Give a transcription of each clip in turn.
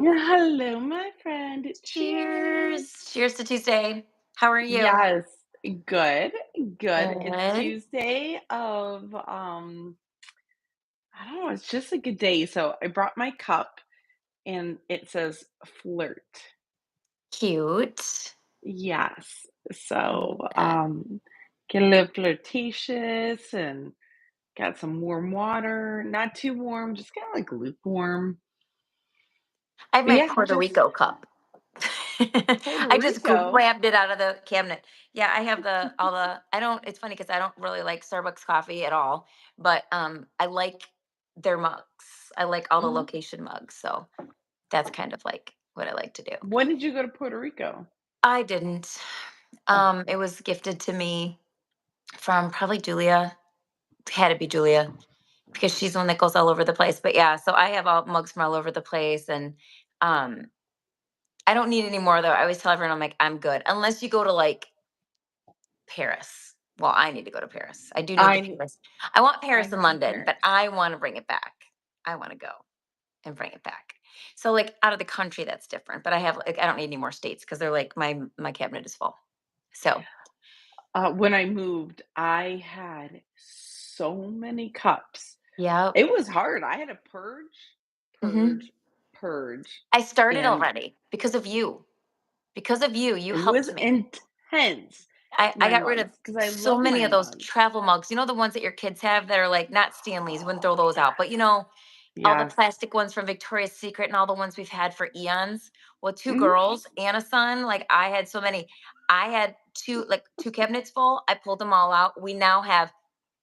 Hello, my friend. Cheers. Cheers. Cheers to Tuesday. How are you? Yes, good, good. It's Good. Tuesday of I don't know, it's just a good day. So I brought my cup and it says flirt. Cute. Yes. I So love that. get a little flirtatious and got some warm water. Not too warm, just kind of like lukewarm. I have But my yeah, Puerto just Rico cup. Puerto I just Rico. grabbed it out of the cabinet. Yeah, I have the all the I don't it's funny because I don't really like Starbucks coffee at all, but I like their mugs. I like all the Mhm. location mugs. So that's kind of like what I like to do. When did you go to Puerto Rico? I didn't. Oh, It was gifted to me from probably Julia. Had to be Julia because she's the one that goes all over the place. But yeah, so I have all mugs from all over the place, and um, I don't need any more though. I always tell everyone I'm like I'm good unless you go to like Paris. Well, I need to go to Paris. I do need to I Paris. I want I Paris and need London, but parents. I want to bring it back. I want to go and bring it back. So like out of the country, that's different. But I have like I don't need any more states because they're like my cabinet is full. So When I moved, I had so many cups. yeah. It was hard. I had to purge, hmm purge, purge, I started and already because of you. Because of you, you it was helped me. intense. I My got rid of mugs, because I so love many my of those mugs. travel mugs. You know the ones that your kids have that are like not Stanleys, wouldn't throw those out. But you know, all the Yes. plastic ones from Victoria's Secret and all the ones we've had for eons. Well, two Mhm. girls and a son, like I had so many. I had two cabinets full. I pulled them all out. We now have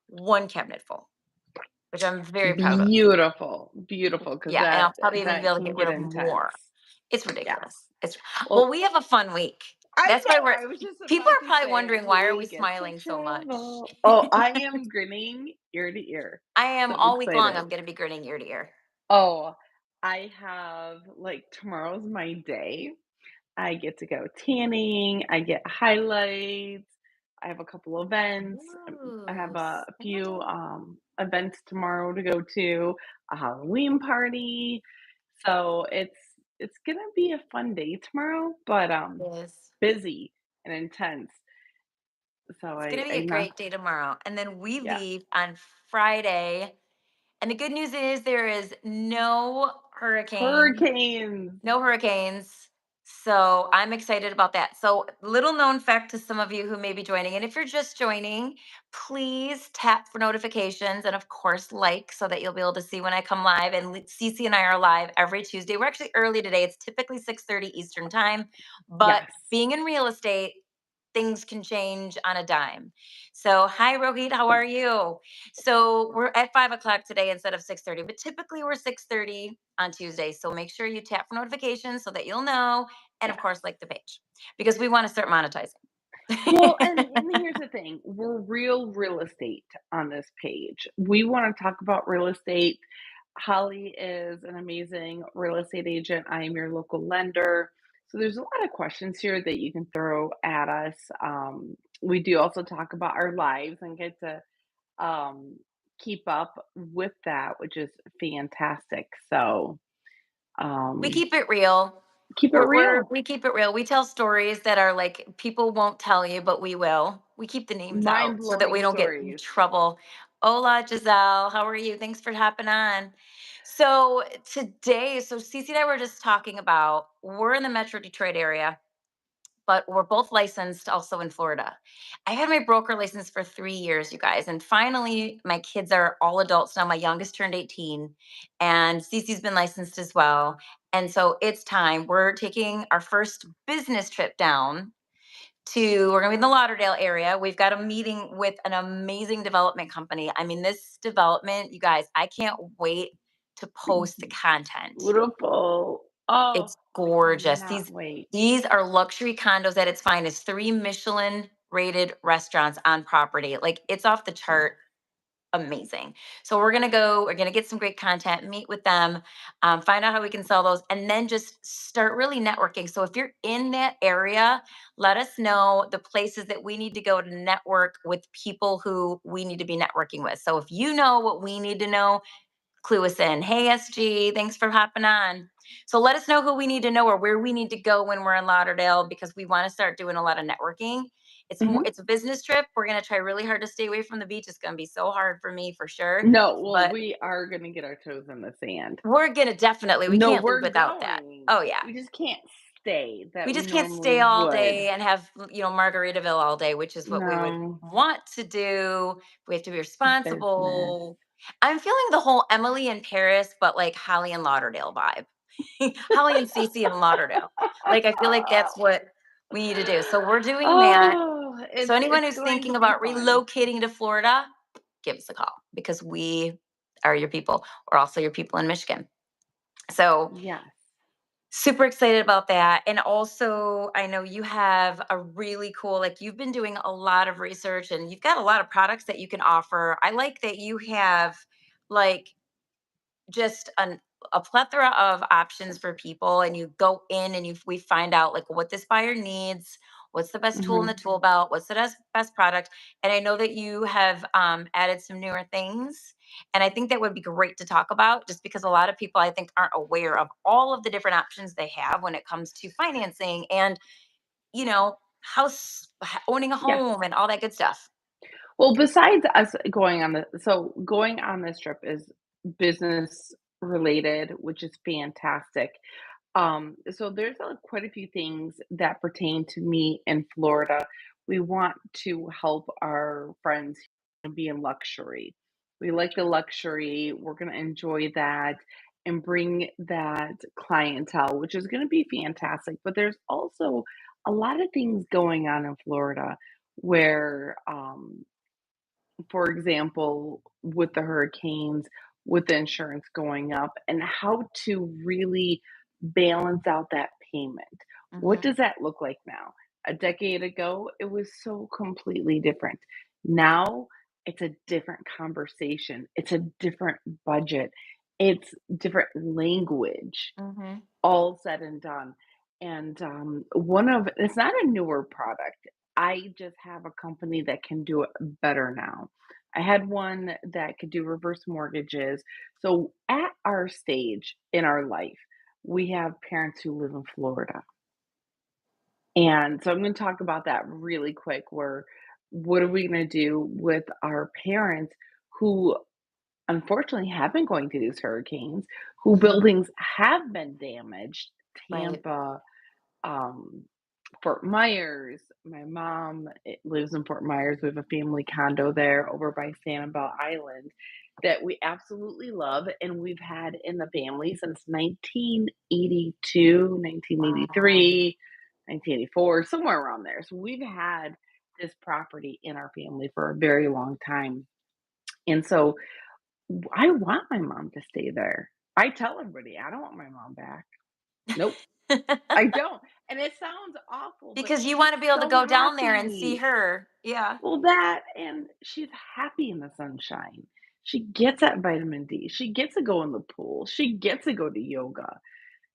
one cabinet full, which I'm very proud of. Beautiful, beautiful, because Yeah, and I'll that probably even be that able to can get rid get of intense. more. It's Yes. ridiculous. It's well, Well, we have a fun week. I That's why know, we're I was just people about are to probably say, wondering why are we we get to smiling so much. travel. Oh, I am grinning ear to ear. I am So all week long. excited. I'm going to be grinning ear to ear. Oh, I have like tomorrow's my day. I get to go tanning, I get highlights, I have a couple events. I Ooh, have a few Santa. events tomorrow to go to, a Halloween party. So it's gonna be a fun day tomorrow, but Yes. busy and intense. So It's going to be I a know, great day tomorrow. And then we yeah. leave on Friday. And the good news is there is no hurricane. Hurricanes. No hurricanes. So I'm excited about that. So, little known fact to some of you who may be joining. And if you're just joining, please tap for notifications and, of course, like so that you'll be able to see when I come live. And Cece and I are live every Tuesday. We're actually early today. It's typically 6:30 Eastern time. But Yes. being in real estate, things can change on a dime. So, hi, Rohit. How are you? So we're at 5 o'clock today instead of 6:30, but typically we're 6:30 on Tuesday. So make sure you tap for notifications so that you'll know, and of Yes. course, like the page because we want to start monetizing. Well, and here's the thing, we're real estate on this page. We wanna talk about real estate. Holly is an amazing real estate agent. I am your local lender. So there's a lot of questions here that you can throw at us. We do also talk about our lives and get to um, keep up with that, which is fantastic. So We um, keep it real. keep it real. We keep it real. We tell stories that are like people won't tell you, but we will. We keep the names Mind out so that we blowing don't get in stories. trouble. Hola, Giselle. How are you? Thanks for hopping on. So today, so Cece and I were just talking about we're in the Metro Detroit area, but we're both licensed also in Florida. I had my broker license for 3 years, you guys. And finally, my kids are all adults now. My youngest turned 18, and Cece's been licensed as well. And so it's time. We're taking our first business trip down we're going to be in the Lauderdale area. We've got a meeting with an amazing development company. I mean, this development, you guys, I can't wait to post the content. Beautiful. Oh, It's I gorgeous. cannot wait. These are luxury condos at its finest. 3 Michelin rated restaurants on property. Like it's off the chart amazing. So we're gonna go, we're gonna get some great content, meet with them, find out how we can sell those, and then just start really networking. So if you're in that area, let us know the places that we need to go to network with people who we need to be networking with. So if you know what we need to know, clue us in. Hey, SG, thanks for hopping on. So let us know who we need to know or where we need to go when we're in Lauderdale because we want to start doing a lot of networking. Mhm. It's a business trip. We're gonna try really hard to stay away from the beach. It's gonna be so hard for me for sure. No, well, But we are gonna get our toes in the sand. we're gonna definitely we No, can't leave we're without that. going. Oh yeah. We just can't stay We that we just can't normally stay all would. day and have, Margaritaville all day, which is what we would No, want to do. We have to be business. responsible. I'm feeling the whole Emily in Paris, but like Holly and Lauderdale vibe. Holly and Cece in Lauderdale. Like I feel like that's what we need to do. So we're doing that. Oh, So anyone it's who's going to thinking be about fun. relocating to Florida, give us a call because we are your people. We're also your people in Michigan. So Yes. super excited about that. And also, I know you have a really cool, like, you've been doing a lot of research and you've got a lot of products that you can offer. I like that you have, like, just a plethora of options for people and you go in and we find out like what this buyer needs, what's the best tool in the Mhm. tool belt, what's the best product. And I know that you have added some newer things, and I think that would be great to talk about just because a lot of people I think aren't aware of all of the different options they have when it comes to financing and owning a Yes. home and all that good stuff. Well, besides us going on this trip is business related, which is fantastic. So there's quite a few things that pertain to me in Florida. We want to help our friends and be in luxury. We like the luxury. We're going to enjoy that and bring that clientele, which is going to be fantastic. But there's also a lot of things going on in Florida where for example, with the hurricanes, with the insurance going up, and how to really balance out that payment. What Hmm. does that look like now? A decade ago, it was so completely different. Now, it's a different conversation. It's a different budget. It's different language, Hmm. all said and done. And one of it's not a newer product. I just have a company that can do it better now. I had one that could do reverse mortgages. So at our stage in our life, we have parents who live in Florida. And so I'm going to talk about that really quick where what are we going to do with our parents who unfortunately have been going through these hurricanes, who Hmm. buildings have been damaged, Right. Tampa, um, Fort Myers. My mom lives in Fort Myers. We have a family condo there over by Sanibel Island that we absolutely love, and we've had in the family since 1982, Wow. 1983, 1984, somewhere around there. So we've had this property in our family for a very long time. And so I want my mom to stay there. I tell everybody, I don't want my mom back. Nope, I don't. And it sounds awful, but Because you she's wanna be able to so go down there and see happy. her. Yeah. Well, that and she's happy in the sunshine. She gets that vitamin D. She gets to go in the pool. She gets to go to yoga.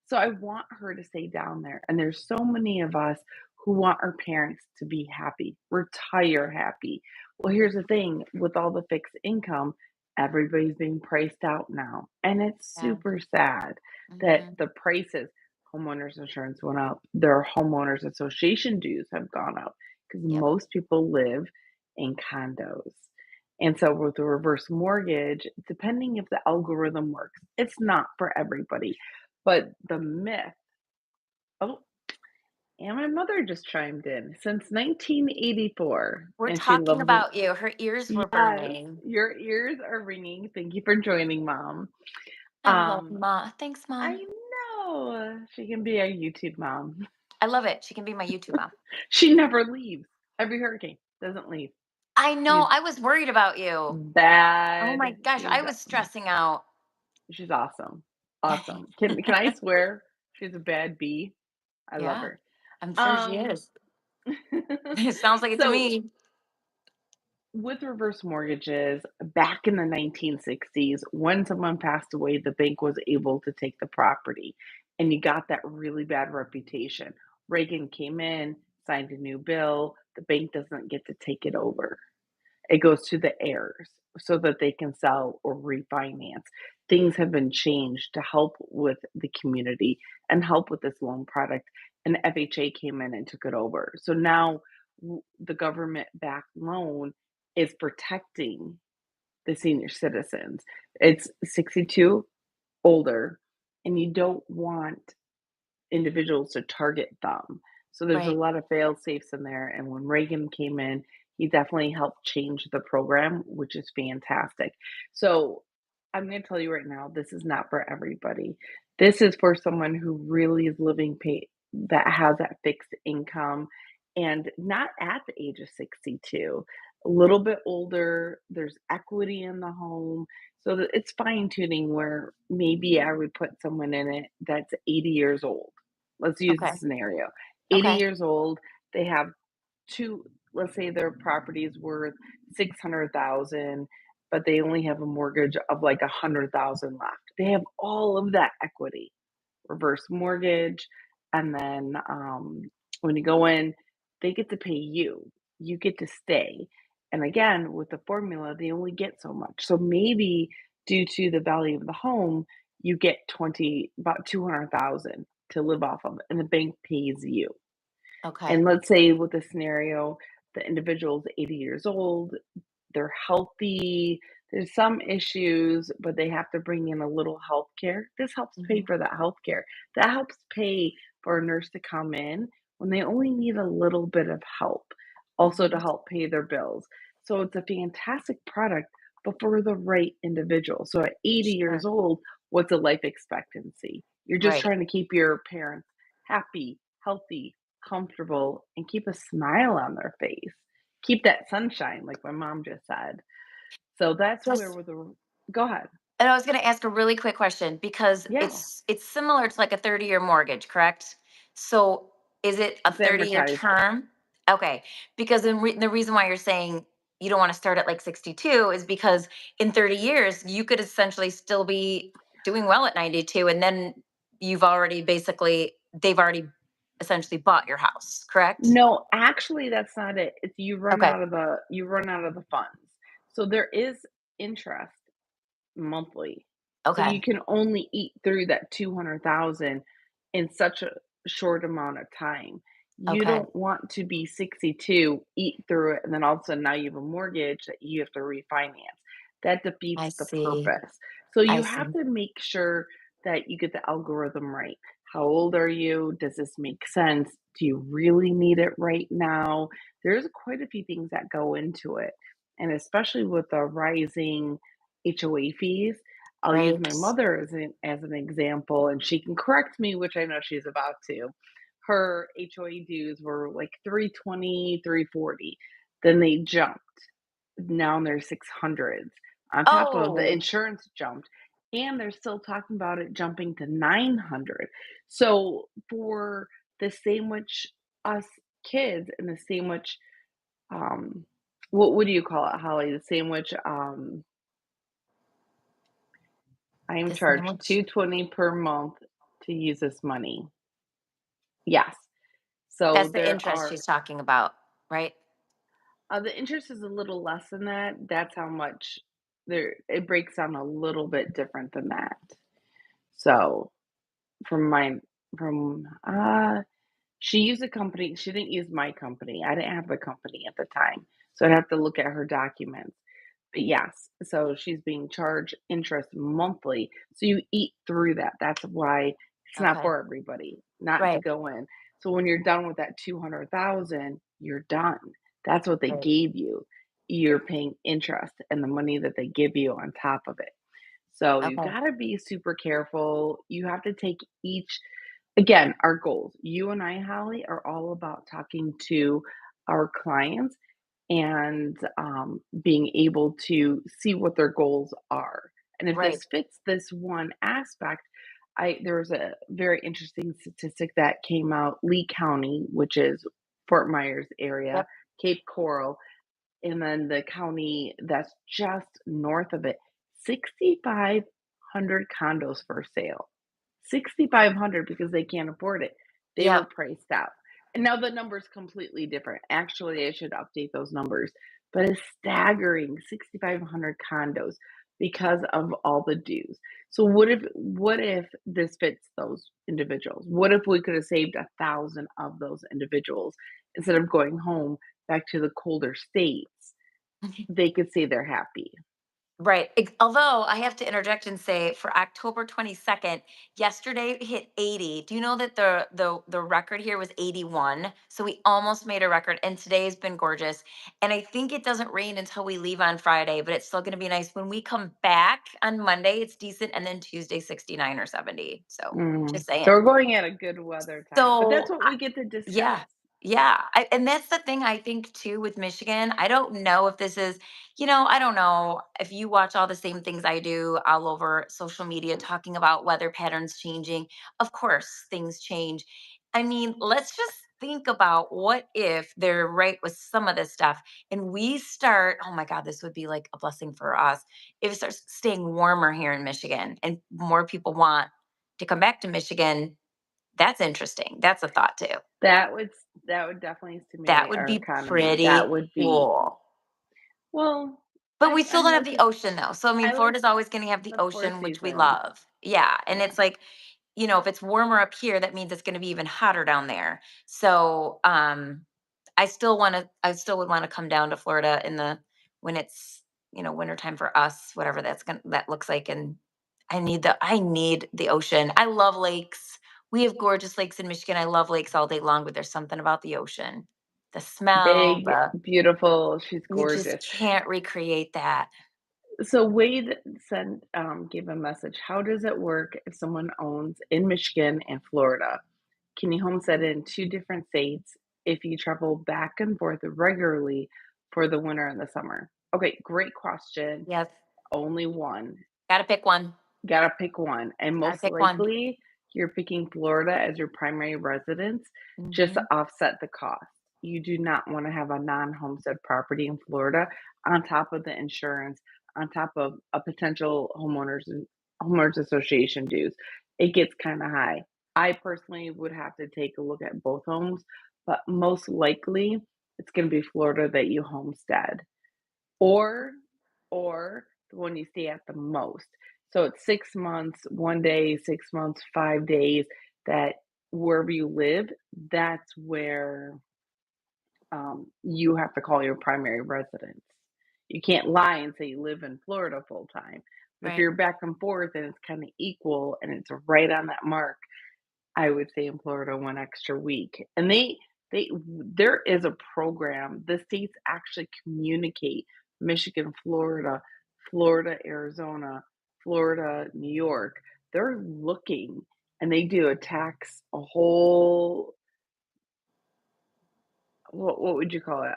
So I want her to stay down there. And there's so many of us who want our parents to be happy, retire happy. Well, here's the thing with all the fixed income, everybody's being priced out now. And it's Yeah. super sad that Mhm. the prices, homeowners insurance went up, their homeowners association dues have gone up because Yep. most people live in condos. And so with the reverse mortgage, depending if the algorithm works, it's not for everybody. But the myth oh, and my mother just chimed in since 1984, We're and she talking loves it. about you. Her ears were Yes, burning. your ears are ringing. Thank you for joining, Mom. I love Um, Ma. Thanks, I Mom. know she can be a YouTube mom. I love it. She can be my YouTube mom. She never leaves. Every hurricane doesn't leave. I know, She's I was worried about you. Oh my bad. gosh, I was stressing out. She's awesome. Awesome. Can I swear she's a bad bee? I love Yeah, her. I'm sure she Um is. It sounds like it to so me. with reverse mortgages, back in the 1960s, when someone passed away, the bank was able to take the property, and you got that really bad reputation. Reagan came in, signed a new bill, the bank doesn't get to take it over. It goes to the heirs so that they can sell or refinance. Things have been changed to help with the community and help with this loan product, and FHA came in and took it over. So now the government backed loan is protecting the senior citizens. It's 62 older, and you don't want individuals to target them. So there's a Right. lot of fail safes in there. And when Reagan came in, he definitely helped change the program, which is fantastic. So I'm going to tell you right now, this is not for everybody. This is for someone who really is living pay that has that fixed income and not at the age of 62, a little bit older. There's equity in the home. So that it's fine tuning where maybe I would put someone in it that's 80 years old. Let's use the Okay. scenario. 80 Okay. years old, they have 2, let's say their property is worth 600,000, but they only have a mortgage of like 100,000 left. They have all of that equity, reverse mortgage, and then, when you go in, they get to pay you. You get to stay, and again, with the formula, they only get so much. So maybe due to the value of the home, you get 20 about 200,000 to live off of, and the bank pays you. Okay. And let's say with the scenario, the individual's 80 years old, they're healthy. There's some issues, but they have to bring in a little health care. This helps pay Mhm. for that health care. That helps pay for a nurse to come in when they only need a little bit of help, also to Mhm. help pay their bills. So it's a fantastic product, but for the right individual. So at 80 years Sure. old, what's a life expectancy? You're just Right. trying to keep your parents happy, healthy, comfortable, and keep a smile on their face. Keep that sunshine, like my mom just said. So that's where Just with the go ahead. And I was gonna ask a really quick question because Yeah, it's similar to like a 30-year mortgage, correct? So is it a it's 30-year advertised. term? Okay. Because the reason why you're saying you don't want to start at like 62 is because in 30 years you could essentially still be doing well at 92, and then they've already essentially bought your house, correct? No, actually, that's not it. It's Okay. you run out of the funds. So there is interest monthly. So you Okay. can only eat through that 200,000 in such a short amount of time. You Okay. don't want to be 62, eat through it, and then all of a sudden now you have a mortgage that you have to refinance. That I defeats the see. purpose. So I you have see. to make sure that you get the algorithm right. How old are you? Does this make sense? Do you really need it right now? There's quite a few things that go into it. And especially with the rising HOA fees, I'll use Right. my mother as an example, and she can correct me, which I know she's about to. Her HOA dues were like 320, 340. Then they jumped. Now they're 600s. On top of the Oh, insurance jumped, and they're still talking about it jumping to 900. So for the sandwich us kids and the sandwich um what do you call it, Holly? The sandwich I am the charged sandwich. 220 per month to use this money. Yes. So That's the there interest are she's talking about, right? the interest is a little less than that. That's how much there it breaks down a little bit different than that. So from my from she used a company, she didn't use my company. I didn't have the company at the time. So I'd have to look at her documents. But yes, so she's being charged interest monthly. So you eat through that. That's why it's not Okay. for everybody, not to Right. go in. So when you're done with that 200,000, you're done. That's what they Right. gave you. You're paying interest and the money that they give you on top of it. So you Okay. got to be super careful. You have to take each again, our goals. You and I, Holly, are all about talking to our clients and being able to see what their goals are. And if Right. this fits this one aspect, there was a very interesting statistic that came out. Lee County, which is Fort Myers area, Yep. Cape Coral, and then the county that's just north of it, 6,500 condos for sale. 6,500 because they can't afford it. They were Yep. priced out. And now the number's completely different. Actually, I should update those numbers. but a staggering 6,500 condos because of all the dues. So what if this fits those individuals? What if we could have saved 1,000 of those individuals instead of going home back to the colder states? They could say they're happy. Right. Although I have to interject and say for October 22nd, yesterday hit 80. Do you know that the record here was 81? So we almost made a record and today has been gorgeous. And I think it doesn't rain until we leave on Friday, but it's still going to be nice. When we come back on Monday, it's decent and then Tuesday 69 or 70. So Mm. just So saying. we're going at a good weather time, but that's So, what we get to discuss. yeah. Yeah. And that's the thing I think too with Michigan. I don't know if this is, I don't know if you watch all the same things I do all over social media talking about weather patterns changing. Of course, things change. I mean, let's just think about what if they're right with some of this stuff and we start, oh my God, this would be like a blessing for us if it starts staying warmer here in Michigan and more people want to come back to Michigan. That's interesting. That's a thought too. That would definitely That stimulate would our be economy. That pretty would be cool. well, But we I still I don't have like the it. ocean though. So I mean, I like Florida's always going to have the the 4 ocean, which we seasons. love. Yeah, and Yeah. it's like, if it's warmer up here, that means it's going to be even hotter down there. So, I still would want to come down to Florida in the when it's, wintertime for us, whatever that looks like and I need the ocean. I love lakes. We have gorgeous lakes in Michigan. I love lakes all day long, but there's something about the ocean. The smell, Big, beautiful, she's you just gorgeous. can't recreate that. So Wade gave a message. How does it work if someone owns in Michigan and Florida? Can you homestead in 2 different states if you travel back and forth regularly for the winter and the summer? Okay, great question. Yes. Only one. Gotta pick one. Gotta pick one, and Gotta most pick one. likely, you're picking Florida as your primary residence just to Mhm. offset the cost. You do not wanna have a non-homestead property in Florida on top of the insurance, on top of a potential homeowners association dues. It gets kinda high. I personally would have to take a look at both homes, but most likely, it's gonna be Florida that you homestead. Or or the one you stay at the most. So it's 6 months, 1 day, 6 months, 5 days that wherever you live, that's where, you have to call your primary residence. You can't lie and say you live in Florida full time. But if Right. you're back and forth and it's kinda equal and it's right on that mark, I would stay in Florida 1 extra week. And there is a program. The states actually communicate Michigan, Florida, Florida, Arizona, Florida, New York. They're looking and they do a whole what would you call it?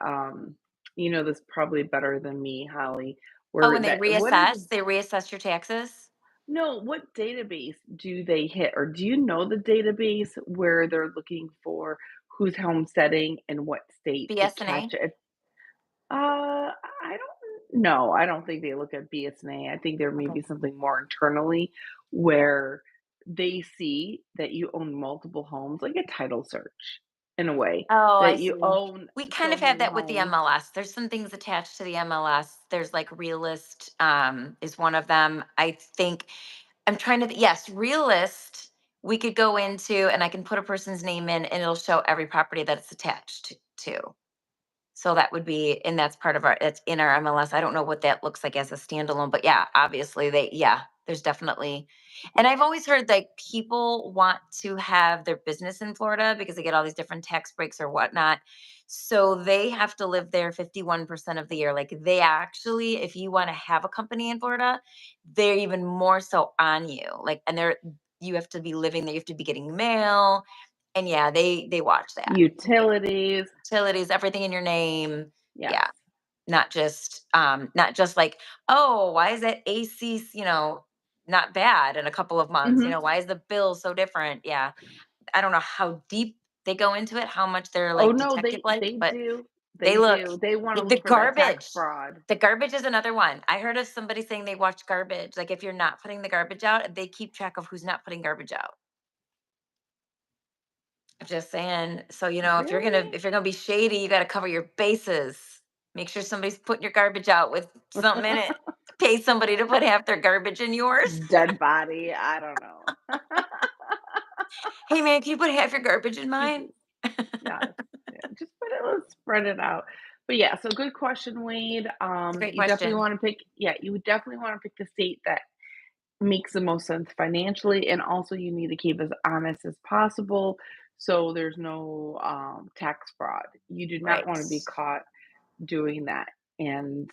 You know this probably better than me, Holly, Oh, where when they that what is reassess, they reassess your taxes? no, what database do they hit? Or do you know the database where they're looking for who's homesteading in what state to BS&A? catch it? I don't know. I don't think they look at BSNA. I think there may Okay. be something more internally where they see that you own multiple homes, like a title search in a way, Oh, I that you see. own We kind so of have many that with the homes. MLS. There's some things attached to the MLS. There's like Realist, is one of them. I think I'm trying to yes, Realist, we could go into and I can put a person's name in and it'll show every property that it's attached to. So that would be and that's part of our it's in our MLS. I don't know what that looks like as a standalone, but yeah, obviously there's definitely and I've always heard like people want to have their business in Florida because they get all these different tax breaks or whatnot. So they have to live there 51% of the year. Like they actually, if you want to have a company in Florida, they're even more so on you. Like and they're you have to be living there, you have to be getting mail. And yeah, they watch that. Utilities. Utilities, everything in your name. Yes. Yeah, not just like, "Oh, why is that AC, not bad in a couple of months?" Mhm. Why is the bill so different? Yeah, I don't know how deep they go into it, how much they're, Oh, like, no, detective like, they but do. they They look do. They wanna the look for that tax garbage. fraud. The garbage is another one. I heard of somebody saying they watch garbage, like, if you're not putting the garbage out, they keep track of who's not putting garbage out. I'm just saying, so, if you're gonna Really? if you're gonna be shady, you gotta cover your bases. Make sure somebody's putting your garbage out with something in it. Pay somebody to put half their garbage in yours. Dead body, I don't know. Hey man, can you put half your garbage in mine? Jesus. Yes. Yeah, just put it let's spread it out. But yeah, so good question, Wade. It's a great You definitely question. wanna pick yeah, you would definitely wanna pick the state that makes the most sense financially, and also you need to keep as honest as possible so there's no, tax fraud. You do not Right. wanna be caught doing that, and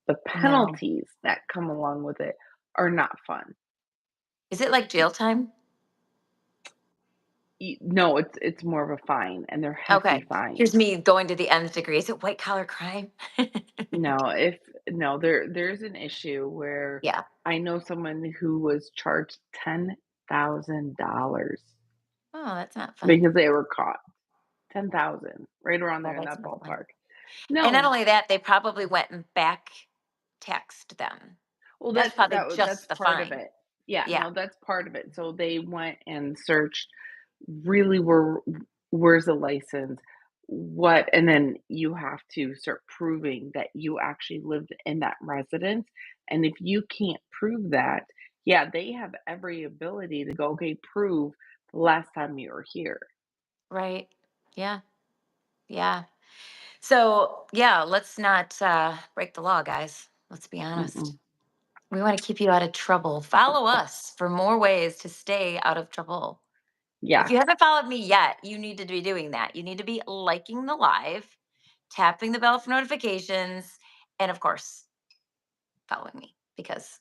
the No. penalties that come along with it are not fun. Is it like jail time? No, it's more of a fine, and they're hefty Okay. Here's fines. me going to the nth degree. Is it white collar crime? No, if no, there's an issue where Yeah. I know someone who was charged $10,000 Oh, that's not fun. because they were caught. 10,000, right around Yeah, there in that's that not fun. ballpark. And not No, only that, they probably went and back taxed them. well, That's probably that's just the part of fine. it. Yeah, Yeah. no, that's part of it. So they went and searched really where's the license? What and then you have to start proving that you actually lived in that residence. And if you can't prove that, yeah, they have every ability to go, okay, prove the last time you were here. Right. Yeah. Yeah. So, yeah, let's not break the law, guys. Let's be honest. Mm-mm. We want to keep you out of trouble. Follow us for more ways to stay out of trouble. If you Yes. haven't followed me yet, you need to be doing that. You need to be liking the live, tapping the bell for notifications, and of course, following me because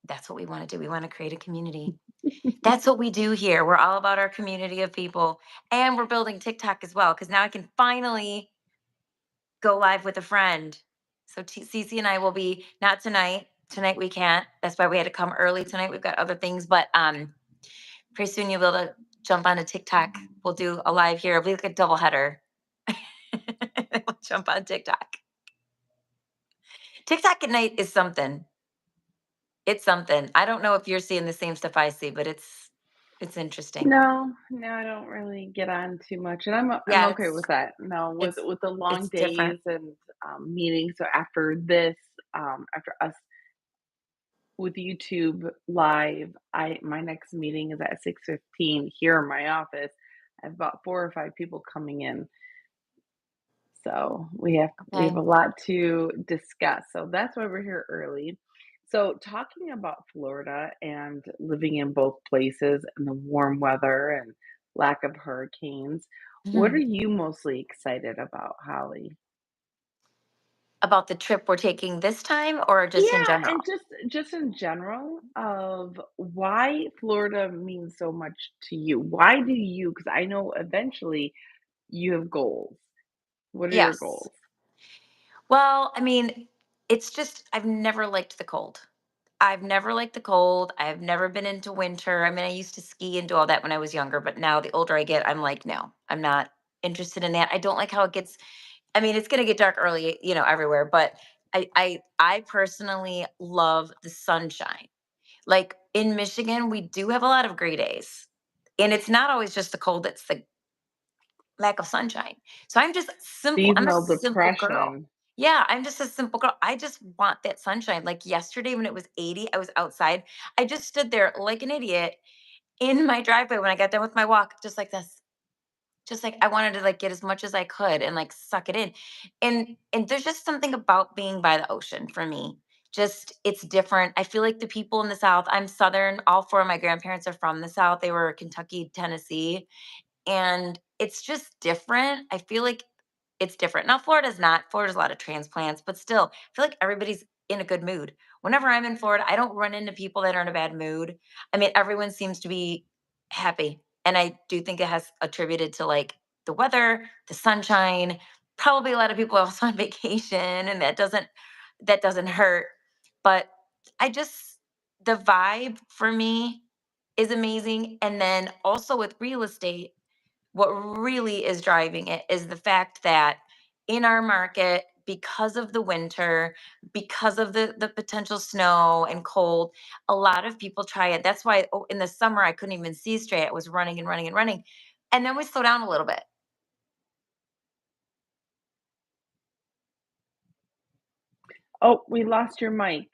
that's what we want to do. We want to create a community. That's what we do here. We're all about our community of people. And we're building TikTok as well because now I can finally go live with a friend. So Cece and I will be not tonight. Tonight we can't. That's why we had to come early tonight. We've got other things, but pretty soon you'll be able to jump onto TikTok. We'll do a live here. It'll be like a double header. We'll jump on TikTok. TikTok at night is something. It's something. I don't know if you're seeing the same stuff I see, but it's interesting. No, no, I don't really get on too much, and I'm Yeah, okay with that. No, it's with the long it's different. days and meetings. So after this, after us with YouTube Live, I my next meeting is at 6:15 here in my office. I have about 4 or 5 people coming in, so we have Okay. a lot to discuss. So that's why we're here early. So talking about Florida and living in both places and the warm weather and lack of hurricanes, what are Mhm. you mostly excited about, Holly? About the trip we're taking this time or just in Yeah, and general? just in general of why Florida means so much to you. Why do you? Because I know eventually you have goals. What are your Yes. goals? Well, I mean, it's just I've never liked the cold. I've never liked the cold. I've never been into winter. I mean, I used to ski and do all that when I was younger, but now the older I get, I'm like, no, I'm not interested in that. I don't like how it gets. I mean, it's going to get dark early, everywhere, but I personally love the sunshine. Like in Michigan, we do have a lot of gray days. And it's not always just the cold, it's the lack of sunshine. So I'm a Seasonal simple girl. depression. Yeah, I'm just a simple girl. I just want that sunshine. Like yesterday when it was 80, I was outside. I just stood there like an idiot in my driveway when I got done with my walk, just like this. Just like I wanted to like get as much as I could and like suck it in. And there's just something about being by the ocean for me. Just it's different. I feel like the people in the South, I'm Southern. All four of my grandparents are from the South. They were Kentucky, Tennessee, and it's just different. I feel like it's different. Now, Florida's not. Florida's a lot of transplants, but still, I feel like everybody's in a good mood. Whenever I'm in Florida, I don't run into people that are in a bad mood. I mean, everyone seems to be happy. And I do think it has attributed to like the weather, the sunshine. Probably a lot of people are also on vacation, and that doesn't hurt. But I just the vibe for me is amazing. And then also with real estate, what really is driving it is the fact that in our market, because of the winter, because of the potential snow and cold, a lot of people try it. That's why in the summer I couldn't even see straight. I was running and running and running. And then we slow down a little bit. Oh, we lost your mic.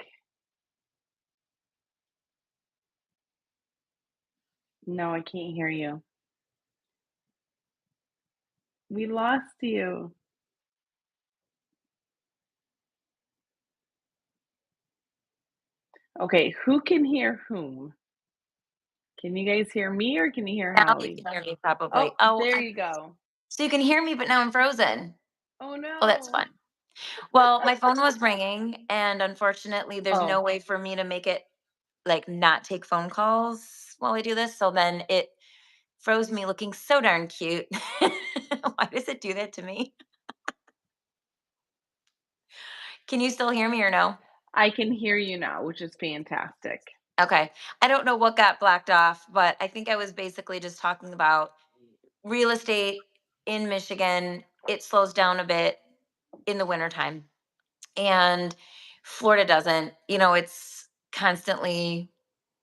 No, I can't hear you. We lost you. Okay, who can hear whom? Can you guys hear me or can you hear Now you Holly? can hear me Oh, probably. there you go. So you can hear me, but now I'm frozen. Oh Oh, that's no. fun. Well, my phone was ringing, and unfortunately, there's no Oh, way for me to make it like not take phone calls while I do this. So then it froze me looking so darn cute. Why does it do that to me? Can you still hear me or no? I can hear you now, which is fantastic. Okay. I don't know what got blocked off, but I think I was basically just talking about real estate in Michigan. It slows down a bit in the wintertime, and Florida doesn't. It's constantly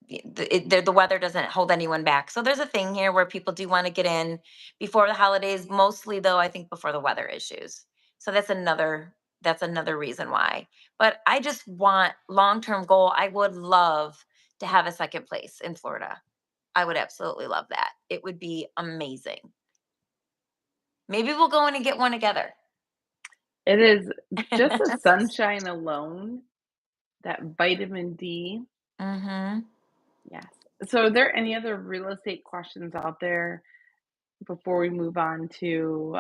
the weather doesn't hold anyone back. So there's a thing here where people do want to get in before the holidays, mostly though I think before the weather issues. So that's another reason why. But I just want long-term goal. I would love to have a second place in Florida. I would absolutely love that. It would be amazing. Maybe we'll go in and get one together. It is just the sunshine alone, that vitamin D. Mhm. Yes. So, are there any other real estate questions out there before we move on to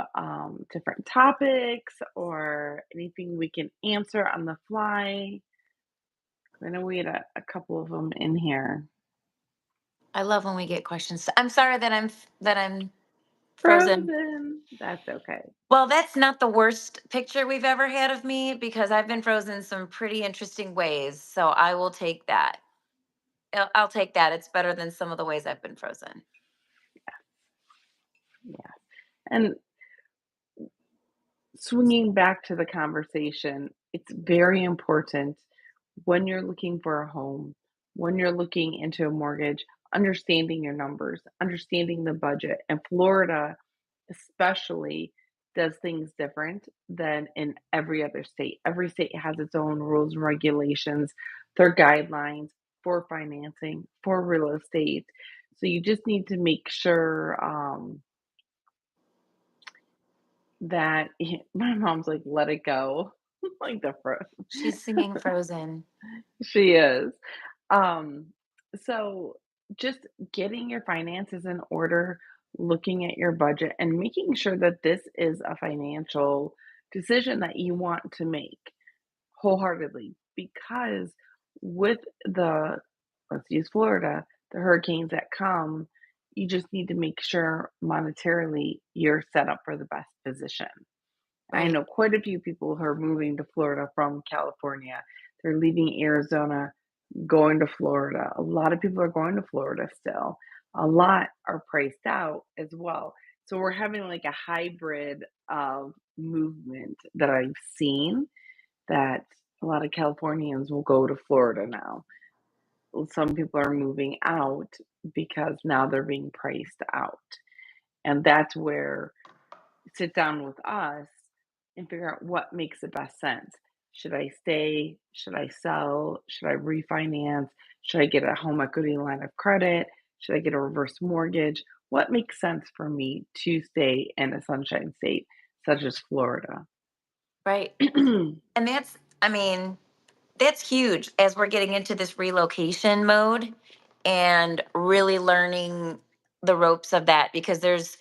different topics or anything we can answer on the fly? 'Cause I know we had a couple of them in here. I love when we get questions. I'm sorry that I'm frozen. Frozen. That's okay. Well, that's not the worst picture we've ever had of me because I've been frozen some pretty interesting ways. So I will take that. I'll take that. It's better than some of the ways I've been frozen. Yeah. And swinging back to the conversation, it's very important when you're looking for a home, when you're looking into a mortgage, understanding your numbers, understanding the budget. And Florida, especially, does things different than in every other state. Every state has its own rules and regulations, their guidelines for financing, for real estate. So you just need to make sure that my mom's like, let it go. Like the first. She's singing Frozen. She is. Um, so just getting your finances in order, looking at your budget, and making sure that this is a financial decision that you want to make wholeheartedly. Because with the, let's use Florida, the hurricanes that come, you just need to make sure monetarily you're set up for the best position. I Right. know quite a few people who are moving to Florida from California. They're leaving Arizona, going to Florida. A lot of people are going to Florida still. A lot are priced out as well. So we're having like a hybrid of movement that I've seen that a lot of Californians will go to Florida now. Some people are moving out because now they're being priced out. And that's where sit down with us and figure out what makes the best sense. Should I stay? Should I sell? Should I refinance? Should I get a home equity line of credit? Should I get a reverse mortgage? What makes sense for me to stay in a sunshine state such as Florida? Right. And I mean, that's huge as we're getting into this relocation mode and really learning the ropes of that because there's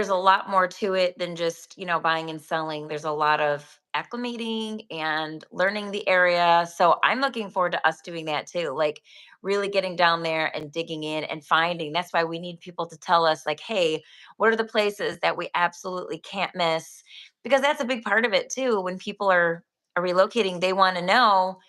a lot more to it than just buying and selling. There's a lot of acclimating and learning the area, so I'm looking forward to us doing that too, like really getting down there and digging in and finding. That's why we need people to tell us like, hey, what are the places that we absolutely can't miss, because that's a big part of it too. When people are relocating, they want to know,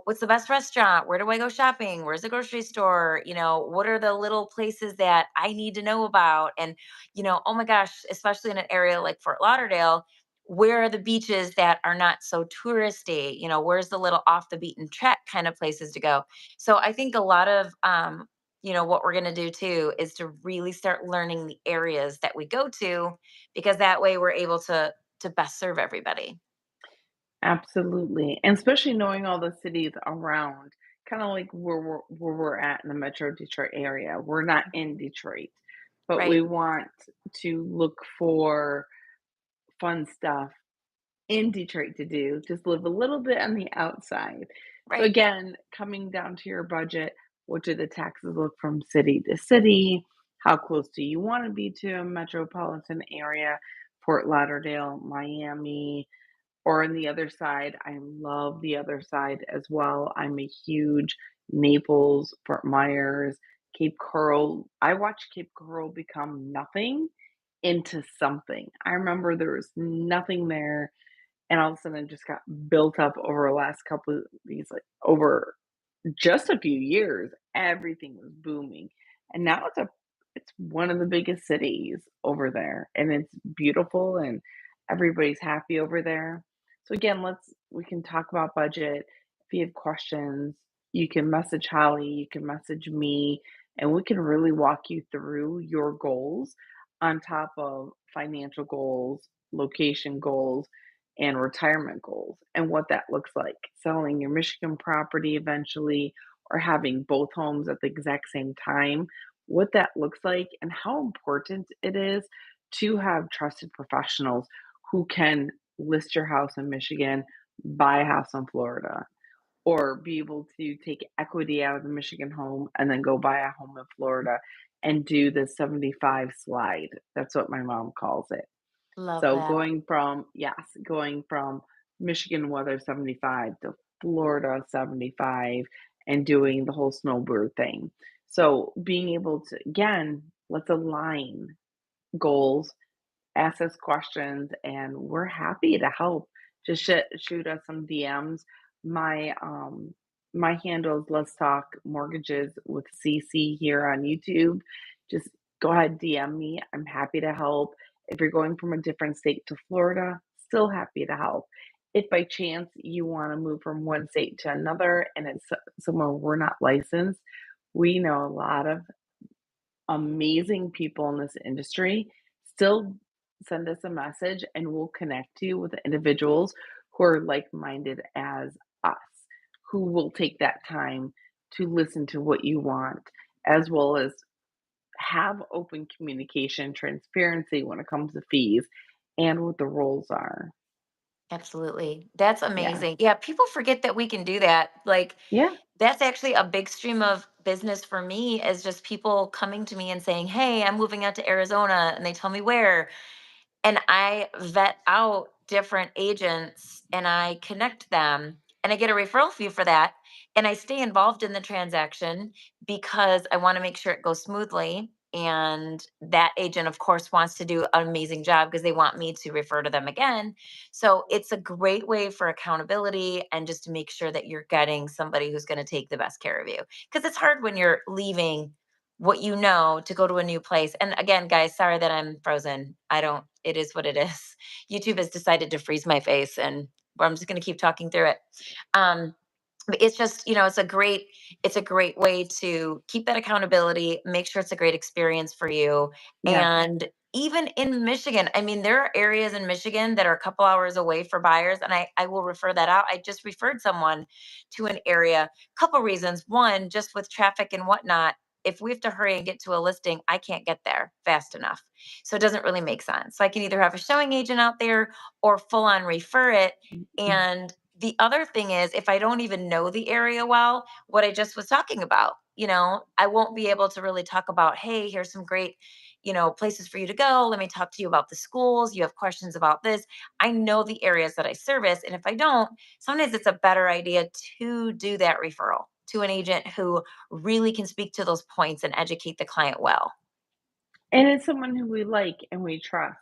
what's the best restaurant? Where do I go shopping? Where's the grocery store? What are the little places that I need to know about? And, oh my gosh, especially in an area like Fort Lauderdale, where are the beaches that are not so touristy? Where's the little off the beaten track kind of places to go? So I think a lot of, what we're going to do too is to really start learning the areas that we go to, because that way we're able to best serve everybody. Absolutely, and especially knowing all the cities around, kinda like where we're at in the Metro Detroit area. We're not in Detroit, but we Right, want to look for fun stuff in Detroit to do, just live a little bit on the outside. So right. again, coming down to your budget, what do the taxes look from city to city? How close do you want to be to a metropolitan area? Fort Lauderdale, Miami, or on the other side, I love the other side as well. I'm a huge Naples, Fort Myers, Cape Coral. I watched Cape Coral become nothing into something. I remember there was nothing there, and all of a sudden it just got built up over the last couple of these, like, over just a few years, everything was booming, and now it's one of the biggest cities over there, and it's beautiful, and everybody's happy over there. So again, we can talk about budget. If you have questions, you can message Holly, you can message me, and we can really walk you through your goals on top of financial goals, location goals, and retirement goals, and what that looks like. Selling your Michigan property eventually, or having both homes at the exact same time, what that looks like, and how important it is to have trusted professionals who can list your house in Michigan, buy a house in Florida, or be able to take equity out of the Michigan home and then go buy a home in Florida and do the 75 slide. That's what my mom calls it. Love So that. going from Michigan weather 75 to Florida 75 and doing the whole snowbird thing. So being able to, again, let's align goals, ask us questions, and we're happy to help. Just shoot us some DMs. My handle is Let's Talk Mortgages with CC here on YouTube. Just go ahead, DM me. I'm happy to help. If you're going from a different state to Florida, still happy to help. If by chance you want to move from one state to another and it's somewhere we're not licensed, we know a lot of amazing people in this industry. Still send us a message and we'll connect you with individuals who are like-minded as us, who will take that time to listen to what you want, as well as have open communication, transparency when it comes to fees and what the roles are. Absolutely. That's Yeah. amazing. Yeah, people forget that we can do that. Like, Yeah. that's actually a big stream of business for me is just people coming to me and saying, "Hey, I'm moving out to Arizona," and they tell me where. And I vet out different agents and I connect them and I get a referral fee for that. And I stay involved in the transaction because I want to make sure it goes smoothly. And that agent, of course, wants to do an amazing job because they want me to refer to them again. So it's a great way for accountability and just to make sure that you're getting somebody who's going to take the best care of you. Because it's hard when you're leaving what you know to go to a new place. And again, guys, sorry that I'm frozen. I don't, it is what it is. YouTube has decided to freeze my face and I'm just going to keep talking through it. Um, but it's just, it's a great way to keep that accountability, make sure it's a great experience for you. Yes. And even in Michigan, I mean, there are areas in Michigan that are a couple hours away for buyers, and I will refer that out. I just referred someone to an area, couple reasons. One, just with traffic and whatnot, if we have to hurry and get to a listing, I can't get there fast enough. So it doesn't really make sense. So I can either have a showing agent out there or full on refer it. Mhm. And the other thing is, if I don't even know the area well, what I just was talking about, I won't be able to really talk about, hey, here's some great, places for you to go. Let me talk to you about the schools. You have questions about this. I know the areas that I service. And if I don't, sometimes it's a better idea to do that referral to an agent who really can speak to those points and educate the client well. And it's someone who we like and we trust.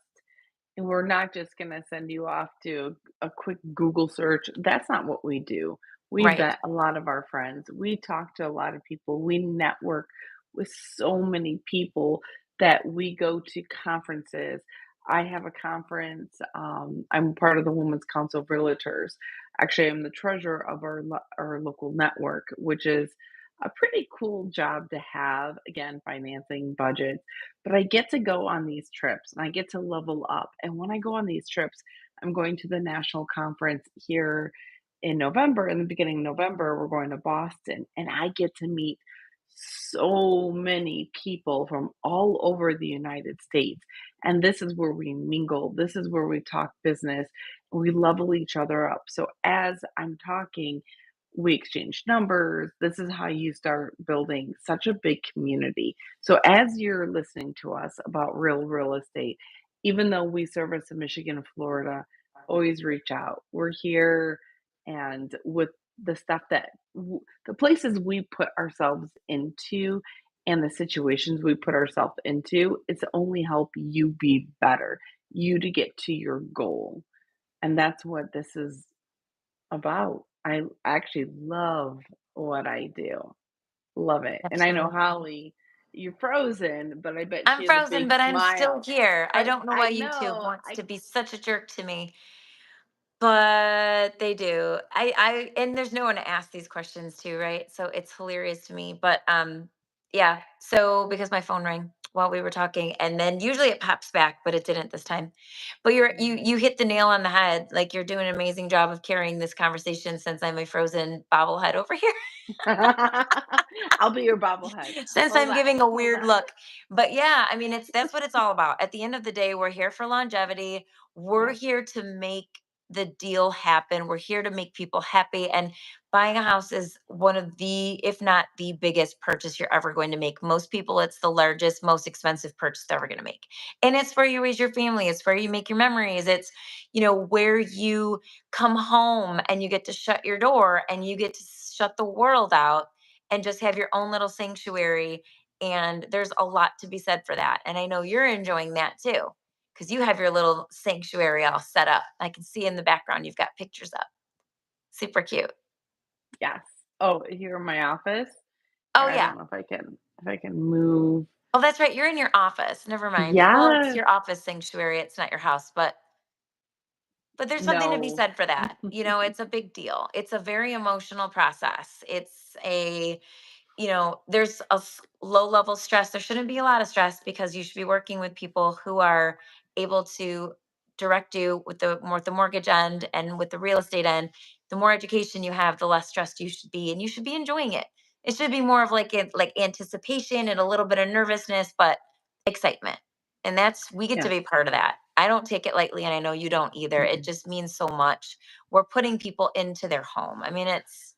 And we're not just gonna send you off to a quick Google search. That's not what we do. We Right. vet a lot of our friends. We talk to a lot of people. We network with so many people that we go to conferences. I have a conference. I'm part of the Women's Council of Realtors. Actually, I'm the treasurer of our local network, which is a pretty cool job to have. Again, financing budgets, but I get to go on these trips and I get to level up. And when I go on these trips, I'm going to the national conference here in November. In the beginning of November, we're going to Boston, and I get to meet so many people from all over the United States. And this is where we mingle. This is where we talk business. We level each other up. So as I'm talking, we exchange numbers. This is how you start building such a big community. So as you're listening to us about real estate, even though we service in Michigan and Florida, always reach out. We're here, and with the stuff that the places we put ourselves into and the situations we put ourselves into, it's only help you be better, you to get to your goal. And that's what this is about. I actually love what I do. Love it. And I know Absolutely. Holly, you're frozen, but I bet I'm she has a frozen, big but I'm still smile. here. I don't know I why YouTube know. wants to be such a jerk to me, but they do. And there's no one to ask these questions to, right? So it's hilarious to me. But yeah. So because my phone rang while we were talking, and then usually it pops back, but it didn't this time. But you hit the nail on the head. Like you're doing an amazing job of carrying this conversation since I'm a frozen bobblehead over here. I'll be your bobblehead. Since Hold I'm on. giving a Hold weird on. look. But yeah, I mean, that's what it's all about. At the end of the day, we're here for longevity. We're Yes. here to make the deal happen. We're here to make people happy. And buying a house is one of the, if not the biggest purchase you're ever going to make. Most people, it's the largest, most expensive purchase they're ever going to make. And it's where you raise your family. It's where you make your memories. It's, where you come home and you get to shut your door and you get to shut the world out and just have your own little sanctuary. And there's a lot to be said for that. And I know you're enjoying that too, because you have your little sanctuary all set up. I can see in the background you've got pictures up. Super cute. Yes. Oh, here in my office. Oh Here, I don't yeah. know if I can move. Oh, that's right. You're in your office. Never mind. Well, it's Yes. your office sanctuary. It's not your house, but there's something to be No. said for that. It's a big deal. It's a very emotional process. There's low level stress. There shouldn't be a lot of stress because you should be working with people who are able to direct you with the mortgage end and with the real estate end. The more education you have, the less stressed you should be, and you should be enjoying it. It should be more of like anticipation and a little bit of nervousness, but excitement. And we get to Yes. be part of that. I don't take it lightly, and I know you don't either. It Mm-mm. just means so much. We're putting people into their home. I mean, it's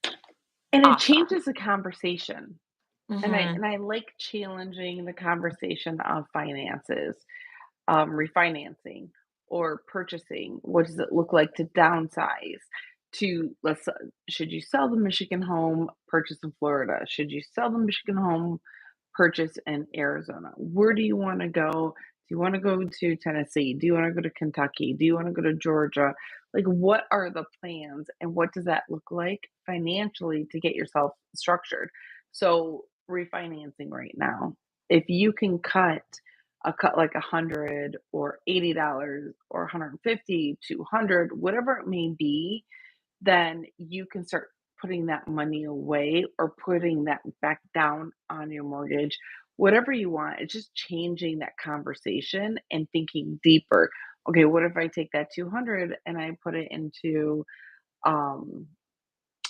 And it awesome. changes the conversation. And I Hmm. and I like challenging the conversation of finances, refinancing or purchasing. What does it look like to downsize? To should you sell the Michigan home, purchase in Florida? Should you sell the Michigan home, purchase in Arizona? Where do you want to go? Do you want to go to Tennessee? Do you want to go to Kentucky? Do you want to go to Georgia? Like, what are the plans and what does that look like financially to get yourself structured? So, refinancing right now, if you can cut like 100 or $80 or 150, 200, whatever it may be, then you can start putting that money away or putting that back down on your mortgage, whatever you want. It's just changing that conversation and thinking deeper. Okay, what if I take that 200 and I put it into um,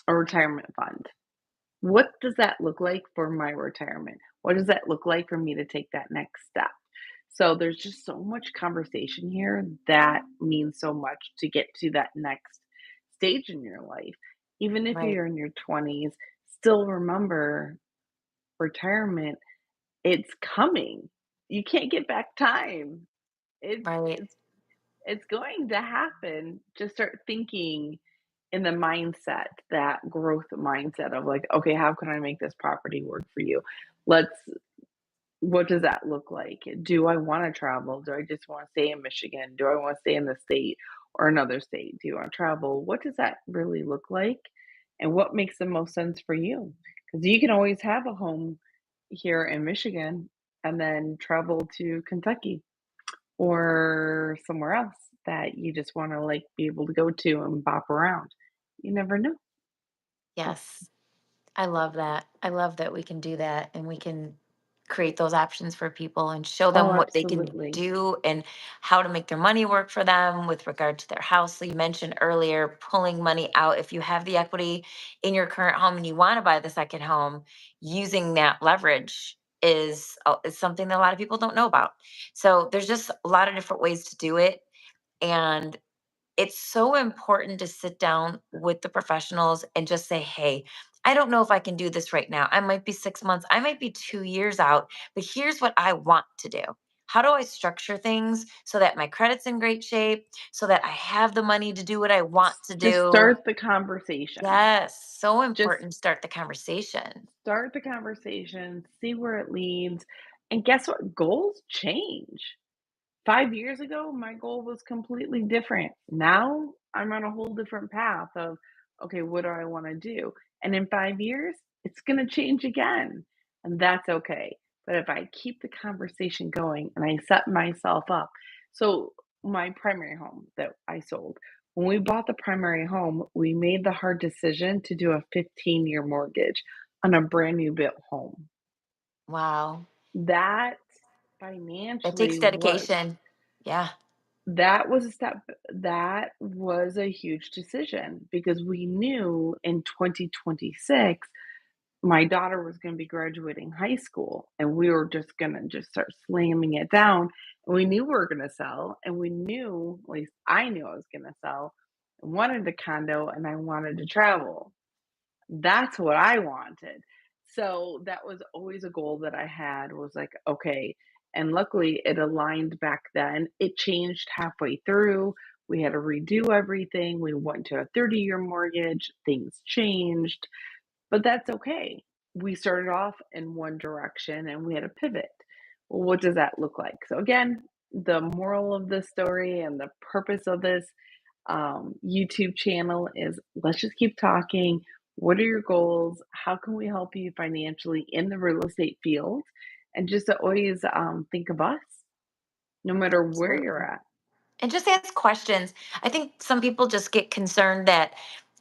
a retirement fund? What does that look like for my retirement? What does that look like for me to take that next step? So there's just so much conversation here that means so much to get to that next stage in your life. Even if Right. you're in your 20s, still remember retirement, it's coming. You can't get back time. It's Right. it's it's going to happen. Just start thinking in the mindset, that growth mindset of like, okay, how can I make this property work for you? Let's What does that look like? Do I want to travel? Do I just want to stay in Michigan? Do I want to stay in the state or another state? Do you want to travel? What does that really look like? And what makes the most sense for you? Because you can always have a home here in Michigan and then travel to Kentucky or somewhere else that you just want to like be able to go to and bop around. You never know. Yes. I love that. I love that we can do that and we can create those options for people and show Oh, them what they can absolutely. do and how to make their money work for them with regard to their house. So you mentioned earlier pulling money out. If you have the equity in your current home and you want to buy the second home, using that leverage is something that a lot of people don't know about. So there's just a lot of different ways to do it. And it's so important to sit down with the professionals and just say, hey, I don't know if I can do this right now. I might be 6 months, I might be 2 years out, but here's what I want to do. How do I structure things so that my credit's in great shape, so that I have the money to do what I want to Just do? start the conversation. Yes, so Just important to start the conversation. start the conversation, see where it leads, and guess what? Goals change. 5 years ago, my goal was completely different. Now, I'm on a whole different path of, "Okay, what do I wanna do?" And in 5 years, it's gonna change again, and that's okay. But if I keep the conversation going and I set myself up, so my primary home that I sold, when we bought the primary home, we made the hard decision to do a 15-year mortgage on a brand new built home. Wow. That It takes financially was dedication. Yeah. That was a step that was a huge decision because we knew in 2026 my daughter was gonna be graduating high school, and we were just gonna just start slamming it down, and we knew we were gonna sell, and we knew, at least I knew I was gonna sell. I wanted a condo, and I wanted to travel. That's what I wanted. So that was always a goal that I had was like, okay. And luckily it aligned back then. It changed halfway through. We had to redo everything. We went to a 30-year mortgage. Things changed, but that's okay. We started off in one direction and we had to pivot. Well, what does that look like? So again, the moral of the story and the purpose of this YouTube channel is let's just keep talking. What are your goals? How can we help you financially in the real estate field? And just to always think of us, no matter where you're Absolutely. at. And just ask questions. I think some people just get concerned that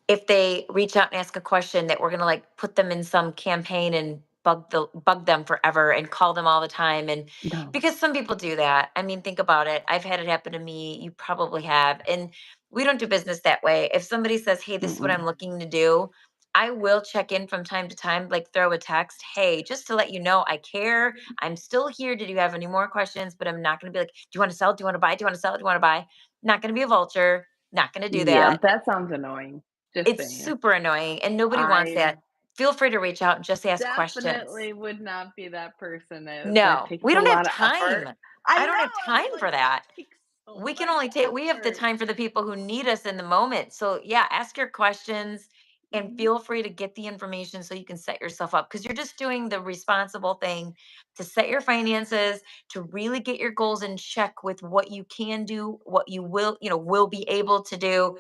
if they reach out and ask a question that we're going to like put them in some campaign and bug them forever and call them all the time, and No. because some people do that. I mean, think about it. I've had it happen to me. You probably have. And we don't do business that way. If somebody says, "Hey, this is what I'm Mm-mm. looking to do," I will check in from time to time, like throw a text, "Hey, just to let you know I care. I'm still here. Did you have any more questions?" But I'm not going to be like, "Do you want to sell? Do you want to buy? Do you want to sell? Do you want to buy?" Not going to be a vulture. Not going to do Yeah, that. that sounds annoying. Just It's saying. super annoying, and nobody wants I that. Feel free to reach out and just ask questions. definitely would not be that person. That No, takes we a don't have lot of effort. time. I I know. don't have I was time like, for that that. takes so We can much only take we have the effort. time for the people who need us in the moment. So, yeah, ask your questions and Mhm. feel free to get the information so you can set yourself up, because you're just doing the responsible thing to set your finances, to really get your goals in check with what you can do, what you will be able to do.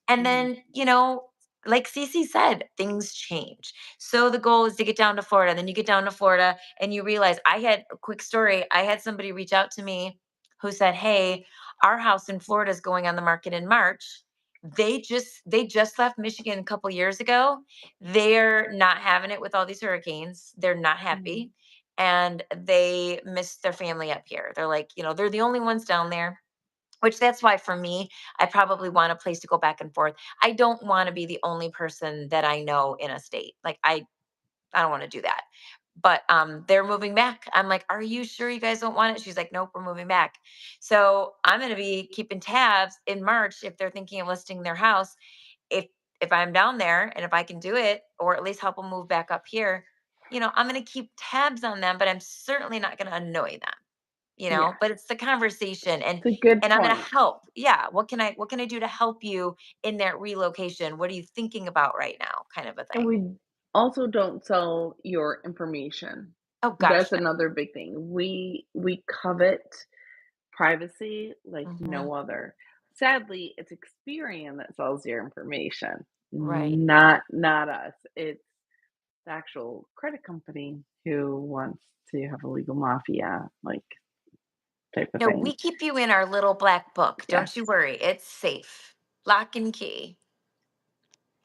And Mhm. then, like Cece said, things change. So the goal is to get down to Florida. Then you get down to Florida and you realize, I had a quick story. I had somebody reach out to me who said, "Hey, our house in Florida is going on the market in March." They just left Michigan a couple years ago. They're not having it with all these hurricanes. They're not Mhm. happy. And they miss their family up here. They're like, they're the only ones down there, which that's why for me, I probably want a place to go back and forth. I don't want to be the only person that I know in a state. Like I don't want to do that. But they're moving back. I'm like, "Are you sure you guys don't want it?" She's like, "Nope, we're moving back." So I'm going to be keeping tabs in March if they're thinking of listing their house. If if I'm down there and if I can do it, or at least help them move back up here, I'm going to keep tabs on them, but I'm certainly not going to annoy them. Yeah, But it's the conversation, and it's a good I'm going to point. help. Yeah, what can I do to help you in that relocation? What are you thinking about right now, kind of a And thing. we also don't sell your information. Oh That's gosh, no. another big thing. We covet privacy like Hmm. no other. Sadly, it's Experian that sells your information, Right. not us. It's the actual credit company who wants to have a legal mafia like type of No, thing. we keep you in our little black book, Yes, don't you worry, it's safe, lock and key.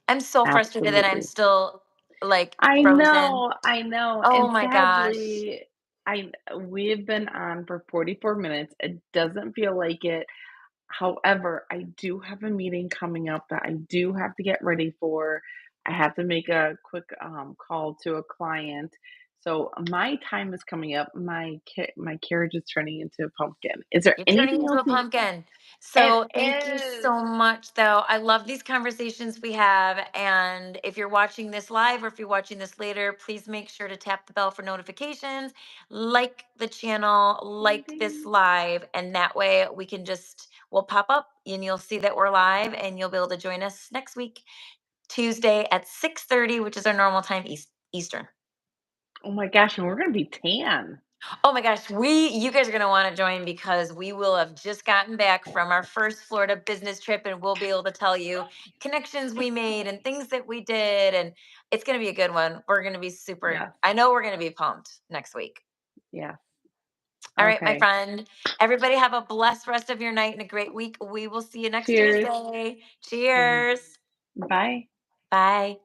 I'm so frustrated that I'm absolutely. still like frozen. I know, Oh and my gosh. I we've been on for 44 minutes. It doesn't feel like it. However, I do have a meeting coming up that I do have to get ready for. I have to make a quick call to a client. So my time is coming up. My carriage is turning into a pumpkin. Is there You're turning anything into else a you pumpkin. It So thank you is. so much, though. I love these conversations we have. And if you're watching this live or if you're watching this later, please make sure to tap the bell for notifications, like the channel, Ding like this ding. live. And that way we'll pop up and you'll see that we're live and you'll be able to join us next week, Tuesday at 6:30, which is our normal time Eastern. Oh my gosh, and we're gonna be tan. Oh my gosh, you guys are going to want to join because we will have just gotten back from our first Florida business trip and we'll be able to tell you connections we made and things that we did, and it's going to be a good one. We're going to be super Yes, I know we're going to be pumped next week. yes. All right, my Okay. friend. Everybody have a blessed rest of your night and a great week. We will see you next Cheers. Tuesday. Mhm. Cheers. Bye. Bye.